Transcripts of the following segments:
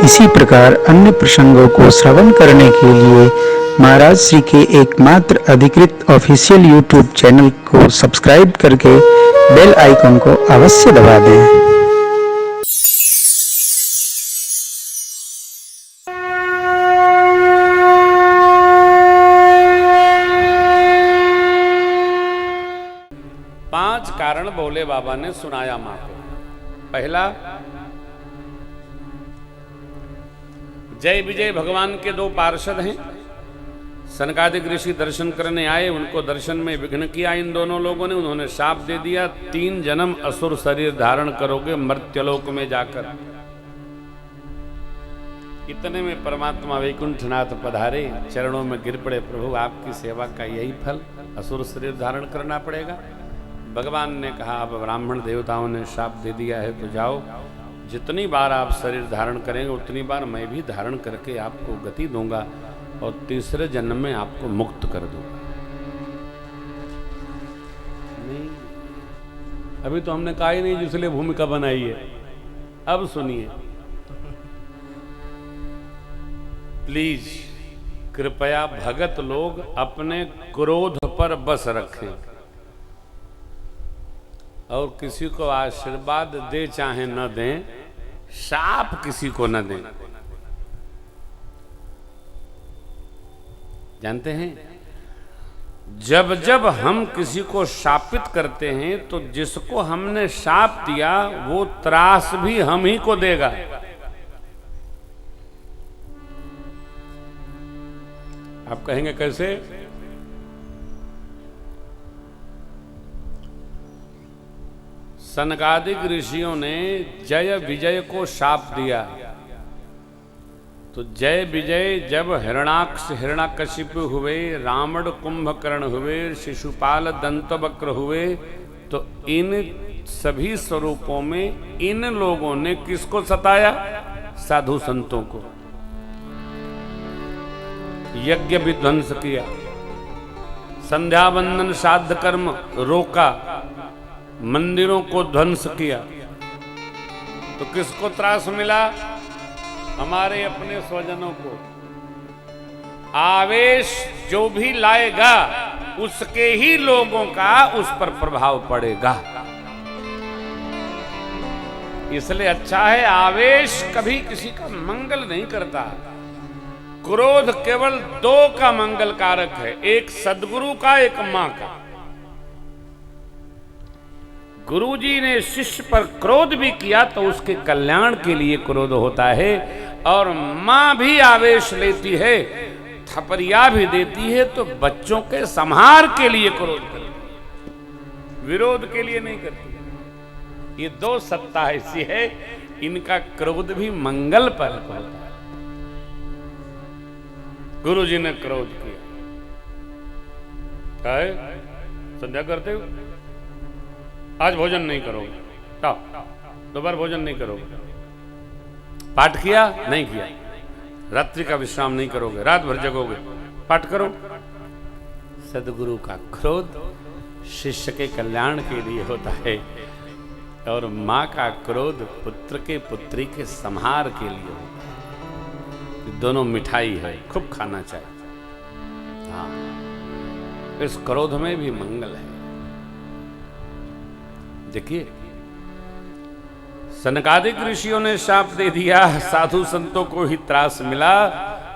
इसी प्रकार अन्य प्रसंगों को श्रवण करने के लिए महाराज श्री के एकमात्र अधिकृत ऑफिशियल यूट्यूब चैनल को सब्सक्राइब करके बेल आइकन को अवश्य दबा दें। पांच कारण भोले बाबा ने सुनाया मां को। पहला, जय विजय भगवान के दो पार्षद हैं। सनकादिक ऋषि दर्शन करने आए, उनको दर्शन में विघ्न किया इन दोनों लोगों ने। उन्होंने शाप दे दिया, 3 जन्म असुर शरीर धारण करोगे मर्त्यलोक में जाकर। इतने में परमात्मा वैकुंठनाथ पधारे, चरणों में गिर पड़े, प्रभु आपकी सेवा का यही फल, असुर शरीर धारण करना पड़ेगा। भगवान ने कहा, अब ब्राह्मण देवताओं ने शाप दे दिया है तो जाओ, जितनी बार आप शरीर धारण करेंगे उतनी बार मैं भी धारण करके आपको गति दूंगा और तीसरे जन्म में आपको मुक्त कर दूंगा। नहीं, अभी तो हमने कहा ही नहीं जिसलिए भूमिका बनाई है। अब सुनिए प्लीज, कृपया भगत लोग अपने क्रोध पर बस रखें और किसी को आशीर्वाद दे चाहे न दें, शाप किसी को न दें। जानते हैं, जब जब हम किसी को शापित करते हैं तो जिसको हमने शाप दिया वो त्रास भी हम ही को देगा। आप कहेंगे कैसे? सनकादिक ऋषियों ने जय विजय को शाप दिया, तो जय विजय जब हिरणाक्ष हिरण्यकशिपु हुए, रावण कुंभकर्ण हुए, शिशुपाल दंतवक्र हुए, तो इन सभी स्वरूपों में इन लोगों ने किसको सताया? साधु संतों को। यज्ञ विध्वंस किया, संध्या वंदन श्राद्ध कर्म रोका, मंदिरों को ध्वंस किया। तो किसको त्रास मिला? हमारे अपने स्वजनों को। आवेश जो भी लाएगा उसके ही लोगों का उस पर प्रभाव पड़ेगा। इसलिए अच्छा है, आवेश कभी किसी का मंगल नहीं करता। क्रोध केवल 2 का मंगल कारक है, एक सद्गुरु का, एक मां का। गुरुजी ने शिष्य पर क्रोध भी किया तो उसके कल्याण के लिए क्रोध होता है, और मां भी आवेश लेती है, थपरिया भी देती है तो बच्चों के संहार के लिए क्रोध करती है, विरोध के लिए नहीं करती। ये 2 सत्ता ऐसी है, इनका क्रोध भी मंगल पर होता है। गुरुजी ने क्रोध किया, संध्या करते हो, आज भोजन नहीं करोगे, दोपहर भोजन नहीं करोगे, पाठ किया नहीं किया, रात्रि का विश्राम नहीं करोगे, रात भर जगोगे, पाठ करो। सदगुरु का क्रोध शिष्य के कल्याण के लिए होता है, और मां का क्रोध पुत्र के पुत्री के संहार के लिए होता है। दोनों मिठाई है, खूब खाना चाहिए। हाँ, इस क्रोध में भी मंगल है। देखिए, सनकादिक ऋषियों ने शाप दे दिया, साधु संतों को ही त्रास मिला।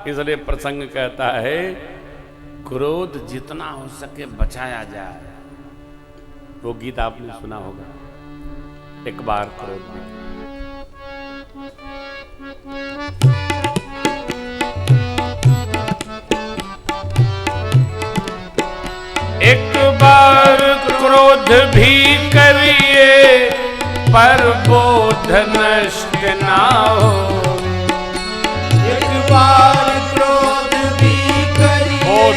इसलिए प्रसंग कहता है, क्रोध जितना हो सके बचाया जाए। वो गीत आपने सुना होगा, एक बार क्रोध में। एक बार क्रोध भी करिए पर बोध नष्ट ना हो। एक बार क्रोध भी करिए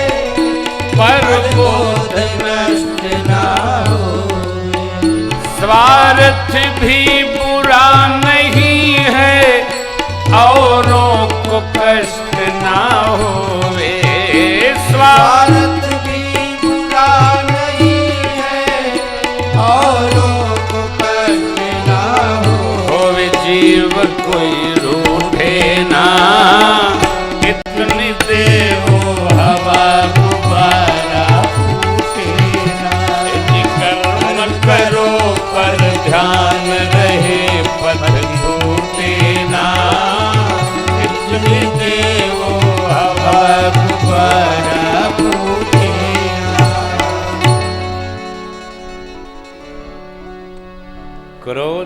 पर बोध नष्ट ना हो। स्वार्थ भी बुरा नहीं है, औरों को कष्ट ना होवे। स्वार्थ भी बुरा नहीं है, औरों को कष्ट ना हो। होवे जीव कोई रूठे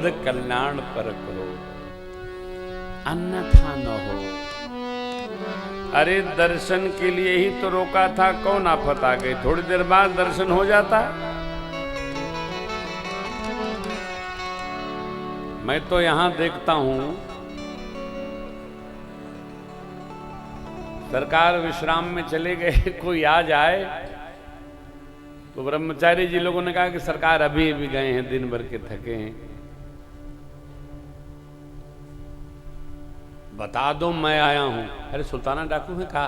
क्रोध कल्याण पर करो, अन्यथा न हो। अरे दर्शन के लिए ही तो रोका था, कौन आफत आ गई? थोड़ी देर बाद दर्शन हो जाता। मैं तो यहां देखता हूं, सरकार विश्राम में चले गए, कोई आ जाए तो ब्रह्मचारी जी लोगों ने कहा कि सरकार अभी अभी गए हैं, दिन भर के थके हैं, बता दो मैं आया हूं। अरे सुल्ताना डाकू है कहा?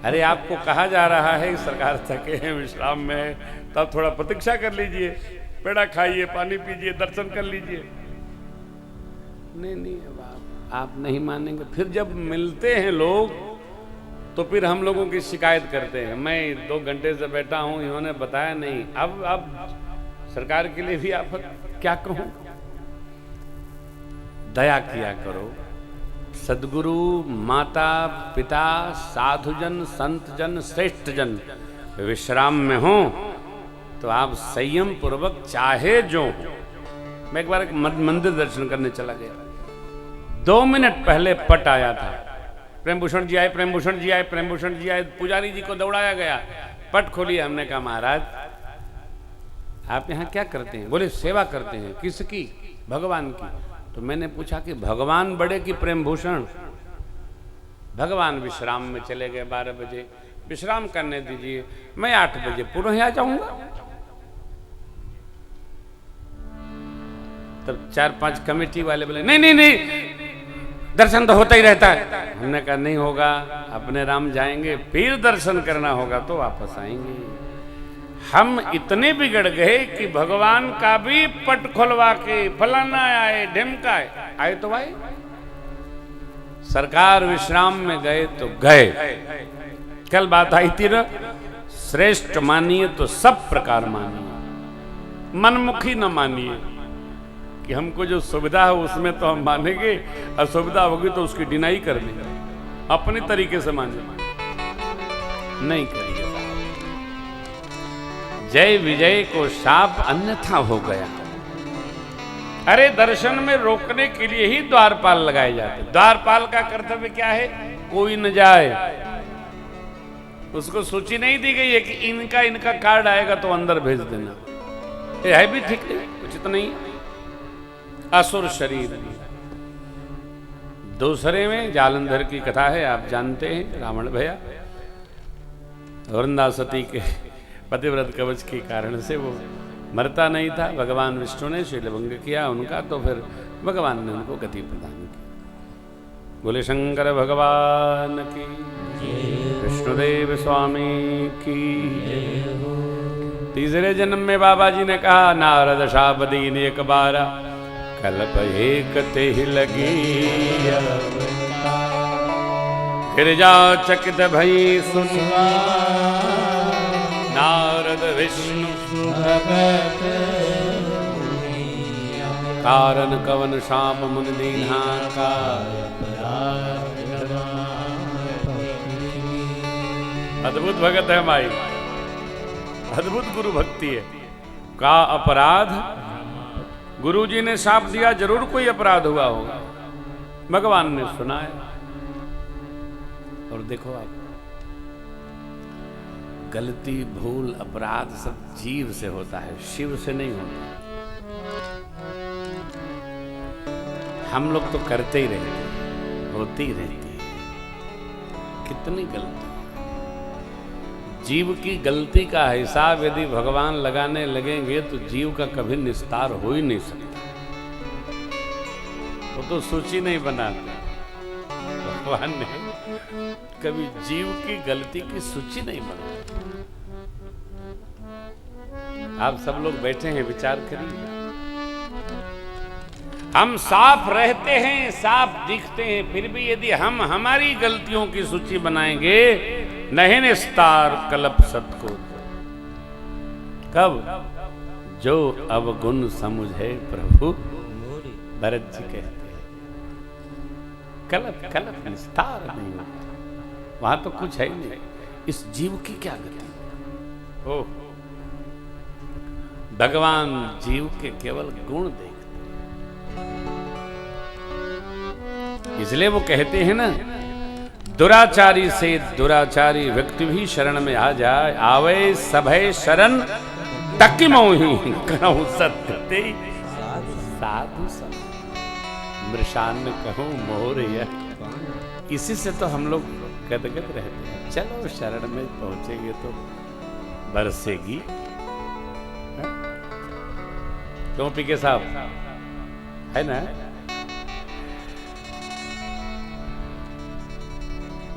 अरे आपको कहा जा रहा है कि सरकार थके हैं, विश्राम में है, तब थोड़ा प्रतीक्षा कर लीजिए, पेड़ा खाइए, पानी पीजिए, दर्शन कर लीजिए। नहीं आप नहीं मानेंगे। फिर जब मिलते हैं लोग तो फिर हम लोगों की शिकायत करते हैं, मैं 2 घंटे से बैठा हूं, इन्होंने बताया नहीं। अब सरकार के लिए भी आफत, क्या कहूं। दया किया करो। सदगुरु, माता पिता, साधुजन, संतजन, श्रेष्ठ जन विश्राम में हो तो आप संयम पूर्वक चाहे जो हो। मैं एक बार एक मंदिर दर्शन करने चला गया, 2 मिनट पहले पट आया था, प्रेमभूषण जी आए, प्रेमभूषण जी आए, प्रेमभूषण जी आए, पुजारी जी को दौड़ाया गया, पट खोलिए। हमने कहा महाराज आप यहाँ क्या करते हैं? बोले सेवा करते हैं। किसकी? भगवान की। तो मैंने पूछा कि भगवान बड़े कि प्रेमभूषण? भगवान विश्राम में चले गए, 12 बजे विश्राम करने दीजिए, मैं 8 बजे पुनः आ जाऊंगा। तब 4-5 कमेटी वाले बोले नहीं, दर्शन तो होता ही रहता है। हमने कहा नहीं होगा, अपने राम जाएंगे, फिर दर्शन करना होगा तो वापस आएंगे। हम इतने बिगड़ गए कि भगवान का भी पट खुलवा के फलाना आए, ढिमका आए तो आए, सरकार विश्राम में गए तो गए। कल बात आई थी ना, श्रेष्ठ मानिए तो सब प्रकार मानिए, मनमुखी न मानिए कि हमको जो सुविधा है उसमें तो हम मानेंगे, असुविधा होगी तो उसकी डिनाई कर देंगे, अपने तरीके से मानेंगे, नहीं करिए। जय विजय को शाप अन्यथा हो गया। अरे दर्शन में रोकने के लिए ही द्वारपाल लगाए जाते। द्वारपाल का कर्तव्य क्या है? कोई न जाए। उसको सूची नहीं दी गई है कि इनका कार्ड आएगा तो अंदर भेज देना, ये है भी ठीक नहीं, उचित नहीं। असुर शरीर। दूसरे में जालंधर की कथा है, आप जानते हैं, रावण भैया वृंदा सती के पतिव्रत कवच के कारण से वो मरता नहीं था। भगवान विष्णु ने शीलभंग किया उनका, तो फिर भगवान ने उनको गति प्रदान की। बोले शंकर भगवान की, विष्णुदेव स्वामी की। तीसरे जन्म में बाबा जी ने कहा, नारद शाप दीन एक बारा, कल्प एक ते ही लगी, गिरिजा चकित भई सुन, नारद विष्णु भगत कारण कवन शाप मुनि दीन्हा का। अद्भुत भगत है माई, अद्भुत गुरु भक्ति है। का अपराध? गुरु जी ने शाप दिया, जरूर कोई अपराध हुआ होगा, भगवान ने सुनाया। और देखो आप, गलती, भूल, अपराध सब जीव से होता है, शिव से नहीं होता। हम लोग तो करते ही रहते हैं, होती ही रहती है। कितनी गलती। जीव की गलती का हिसाब यदि भगवान लगाने लगेंगे तो जीव का कभी निस्तार हो ही नहीं सकता। वो तो सूची नहीं बनाते, भगवान ने कभी जीव की गलती की सूची नहीं बनाई। आप सब लोग बैठे हैं, विचार करिए। हम साफ रहते हैं, साफ दिखते हैं, फिर भी यदि हम हमारी गलतियों की सूची बनाएंगे, नहीं निस्तार कल्प सतको। कब? जो अवगुण समुझे प्रभु, भरत जी कहते हैं, कल्प निस्तार नहीं होता। वहां तो कुछ है नहीं। इस जीव की क्या गति? ओ भगवान जीव के केवल गुण देखते, इसलिए वो कहते हैं ना, दुराचारी से दुराचारी व्यक्ति भी शरण में आ जाए, आवे सभय शरण तक मोही कहूं सत्य साधु सब मृषान कहूं मोर यह। इसी से तो हम लोग गदगद रहते हैं। चलो शरण में पहुंचेंगे तो बरसेगी। क्यों पीके साहब, है ना?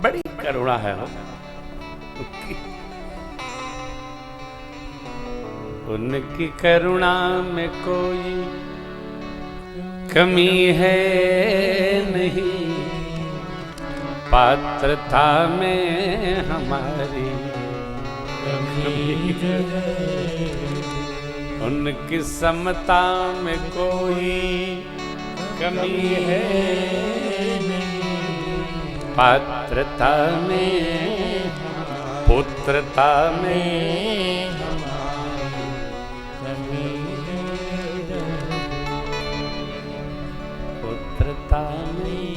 बड़ी करुणा है हो उनकी करुणा में कोई कमी है नहीं, पात्रता में हमारी कमी है। उनकी समता में कोई कमी है नहीं, पात्रता में पुत्रता में पुत्रता में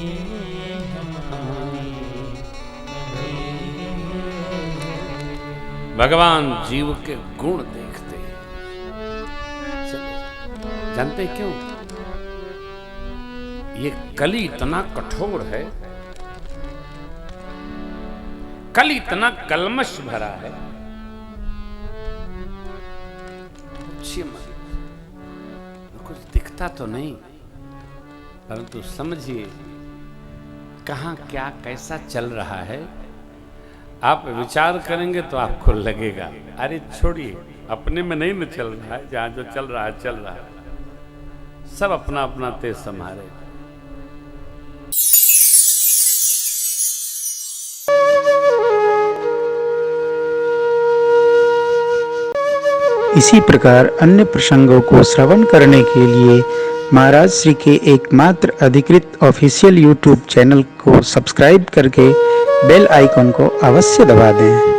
भगवान जीव के गुण देखते हैं। जानते क्यों? ये कली इतना कठोर है, कल इतना कलमश भरा है, कुछ दिखता तो नहीं, परंतु समझिए कहां क्या कैसा चल रहा है। आप विचार करेंगे तो आपको लगेगा अरे छोड़िए, अपने में नहीं न चल रहा है, जहां जो चल रहा है चल रहा है, सब अपना अपना तेज संभाले। इसी प्रकार अन्य प्रसंगों को श्रवण करने के लिए महाराज श्री के एकमात्र अधिकृत ऑफिशियल यूट्यूब चैनल को सब्सक्राइब करके बेल आइकन को अवश्य दबा दें।